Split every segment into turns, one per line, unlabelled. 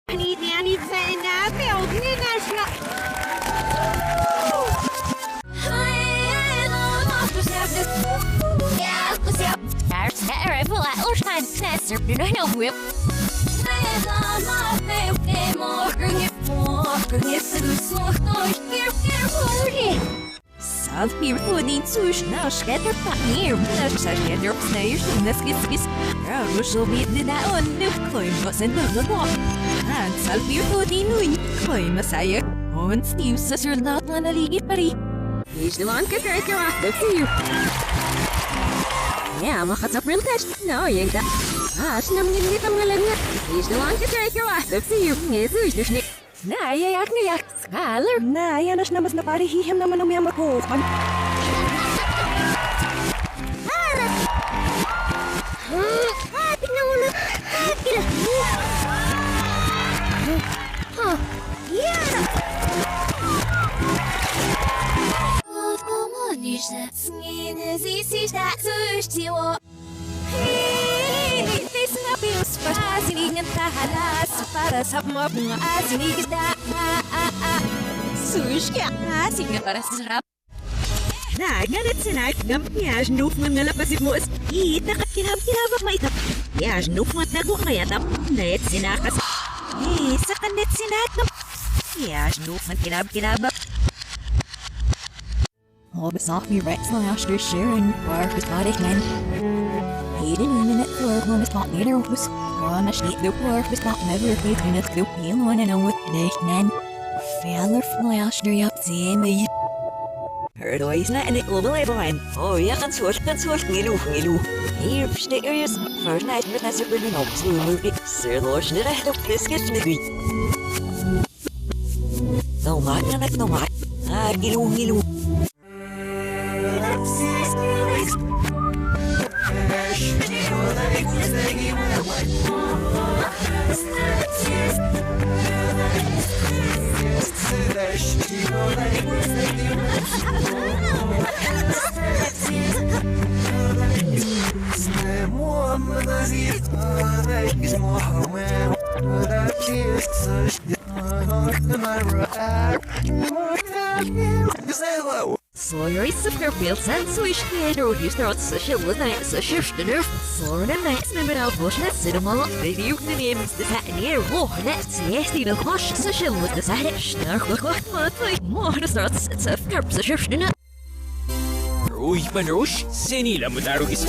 يعني زينب وابننا
Sad hiervoor zo snel schetter papier. Dat zeg je erop sneeuw. Dat is ja, we zullen weten dat on klein was in de lap. En sad hiervoor nu klein maar zei je. Want Steve is er laat aan de liefde.
Is de lang kijken af de vuur. Ja, maar gaat op real test. Nou, je dat. Snap niet aan mijn leven. Is de lang kijken af de vuur. Nee, is dus niet. Nee, je hebt niet echt schaler.
Nee, ja, dat is namens de party hier hem namen om je maar hoog. Para sa mga bunga Sushka asinga para sa sarap.
Ganit sinak gampias nuf mga lapasip mo is kita kinabak maitap. Yas nuf mga tago mayatap. Net sinakas. Sa kanit sinakap. Yas nuf mga kinabak.
Besagt wie rechts lang after sharing waar besparig men. Heden in het voor gewoon bespaard neder was. Gewoon als niet de voor bespaard never weet in het groep heel lang en wat dicht men. Verder van after je op zien me.
Herdoois na en ik wil even. Oh ja, kan soort nilu. Hier steekers. First night met een super ding op zo movie. Serloos de recht op biscuit met wie. No maak. Gilu. Sorry, super beeld en swish door je straat social net so shift nerf. Sorry, nice nummer al bosnet zit maar op de view de names de zijn hier hoog net is die nog was social met de zijn sterk wacht maar de straat het zelf kerp so shift net.
Roos, senila mo darugis.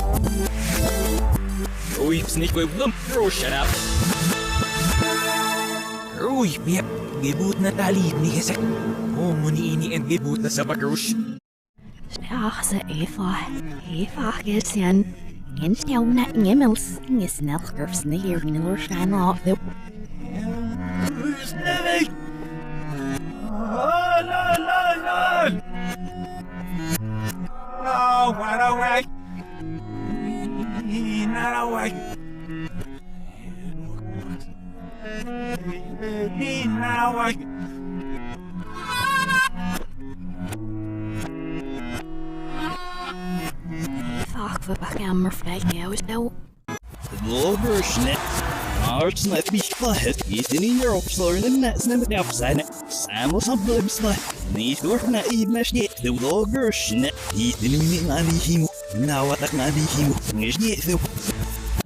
Roos, niet goed dan Roos shut up. Roos, gebut na tali ni gezegd. Muni ini en gebut na sa Roos.
Ach, ze Eva gets in. En snel naar Camille's. En snel curves in de hier in de oorstaan af.
Snelweg! No, what a way! Not a way! Not a way!
Fuck, we pakken maar vrij jou is nou.
Loversnet. Artsnet besluit. Is in hier opsloren en net snel met afzijn. Samen op de besluit. Niet door naar iemand niet. De loversnet. Is in niet naar die himo. Nou wat ik naar die himo. Is niet veel.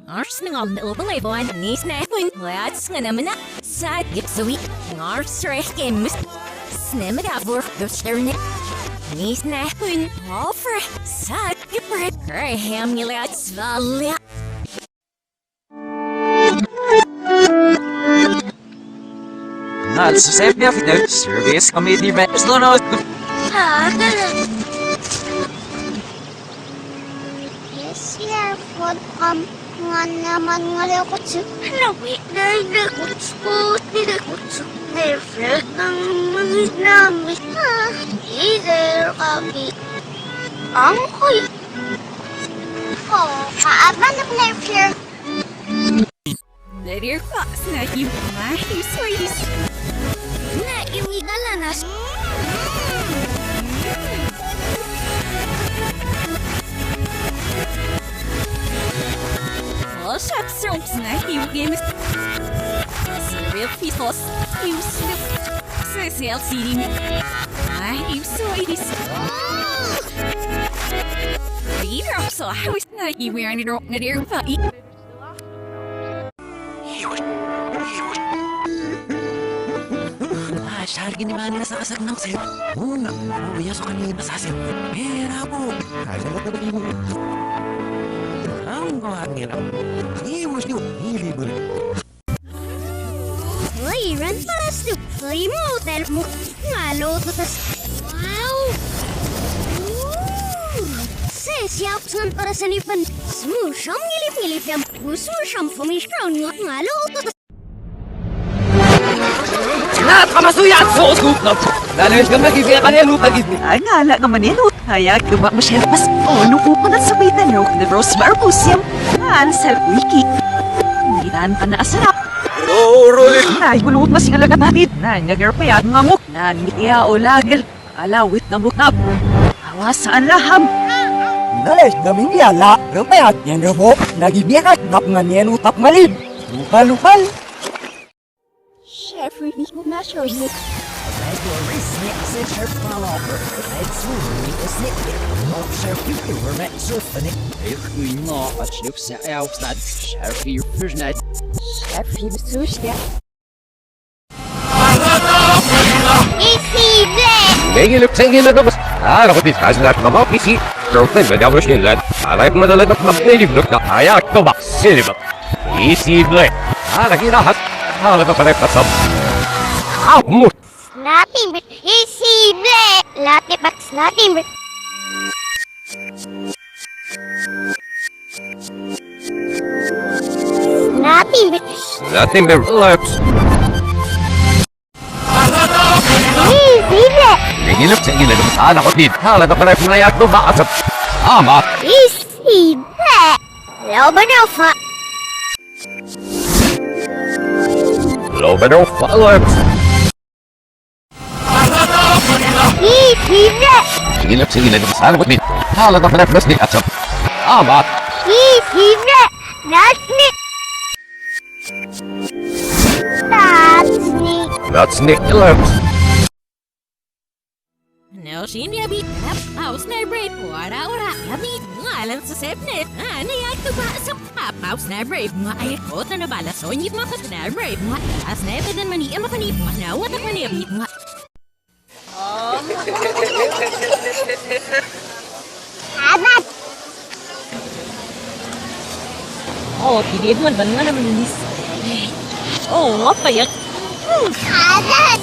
Artsning om de overleven en niet snappen. Laat snappen na. Saad je zoiets. Artsrecht game. Snap het af voor de sterren. Niet snappen. Over. Saad je voor het. Hem je laat zwallen.
Alltså säg jag fick nu service kom in i bästa nåt.
Yes, yeah, for naman nga ko sa nawi na ko sa never ng mga namin. Either kami ang koy. Oh, kaaban na never.
Let your fox na you my sweeties.
Na iwigala na.
All shots are open. I hear games. real pisos. You slip. Says LCD. Ay, you so it is. Peter, so I was not you wearing it on the air fight.
Syahar gini mana sa kasar ng sa'yo? Oo nga, uya sa kanina sa sa'yo. Mera po. Kasagot na ba kayo? Ang kahangirap. Iwas nyo, ilibol.
Uy, ran para sa uy mo, hotel mo. Ngalo to tas. Wow! Sesyaps ngan para sa nipan. Smusham ngilip-ngilip yan. Smusham fumishaw ngot ngalo to tas.
Kamasuyan! So, scoop na! Lalayos ka magiging kanelo pag-ibig.
Ay, ngala ka manino. Kaya kumak masyal pas. Ono po pa na sa may tanok na Rose Barbusiam. Sa wiki. Hindi taan pa na asarap.
Rolik!
Ay, gulot mas nga lagabatid. Nanyagar pa yan ngamok. Nangitia o lagel. Alawit na mukap. Awasaan laham.
Lalayos kaming yala. Rumayat yan rabo. Nagibiyakat. Tap nga niyan utap malib. Lupal-lupal.
Chef, really good natural.
Nothing but easy black. Latte box, nothing but. Nothing but.
Nothing but lips.
Easy black.
Nagilap sa inyo na anak ko dito. Halaga pa rin pinayak to baka sa ama.
Easy black. Loban alpha.
Loban alpha lips.
Easy black.
Nagilap sa inyo na anak ko dito. Halaga pa rin pinayak sa ama.
Easy black. That's me. That's me.
That's Nick lips.
No, she niya beat up. House na break. Wara-wara. Yabi. Ngalan sa sepnet. Ano yan? Tuba sa house na break. Mga ay kot na nabala. So, hindi mga kot na break. Mga as na epidan mani. Ama kanip. Manawat at mani. Abit mga.
Abat.
Oh, tidak man. Ban nga naman nis. Oh, nga payak.
Abat.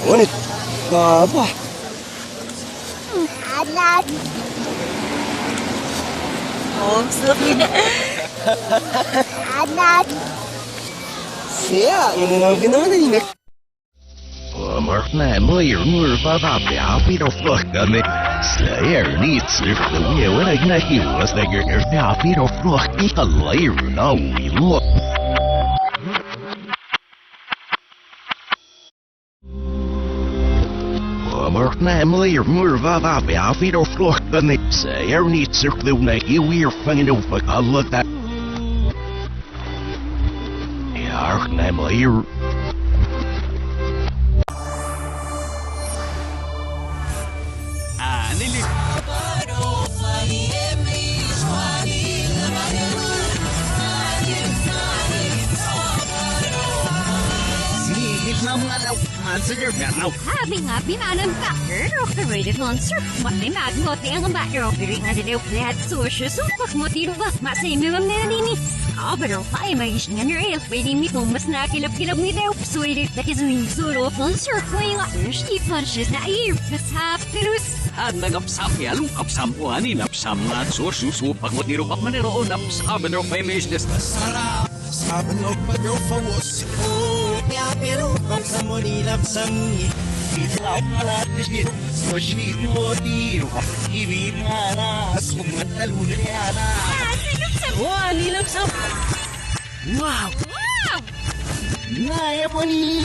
Ngunit, baba.
Abat.
Oh, sakit.
Abat.
Siya, yung mga ginagawa. Mark na mo yung Vava-Vroom fuck kami. Slayer needs if the way when I get you was like your Vava-Vroom fuck me a layer now we look. Mark na mo yung Vava-Vroom fuck kami. Slayer needs if the way you were finding out fuck I look that. Mark na mo yung
Having a binanan backer of the rated monster. What may magnot ang backer of the ring at the flat sources of motivo ba? Masay mo ang nanini. Pero pa may isngan your elf pwede mi kung mas nakilap-kilap ni Deo. So it is that is wing solo monster playing up your steep punches na ear. Kasap terus.
At nagapsam ya lungkapsam po ani napsam na susu pag motiro pa manero napsam no may business sarap saben og pagyo fawos oh ya pero kung sa mo ni lapsam ni itlaw pala disgit so shit mo tiro ibig na summat talun ya na wow ni lapsam wow na ya po ni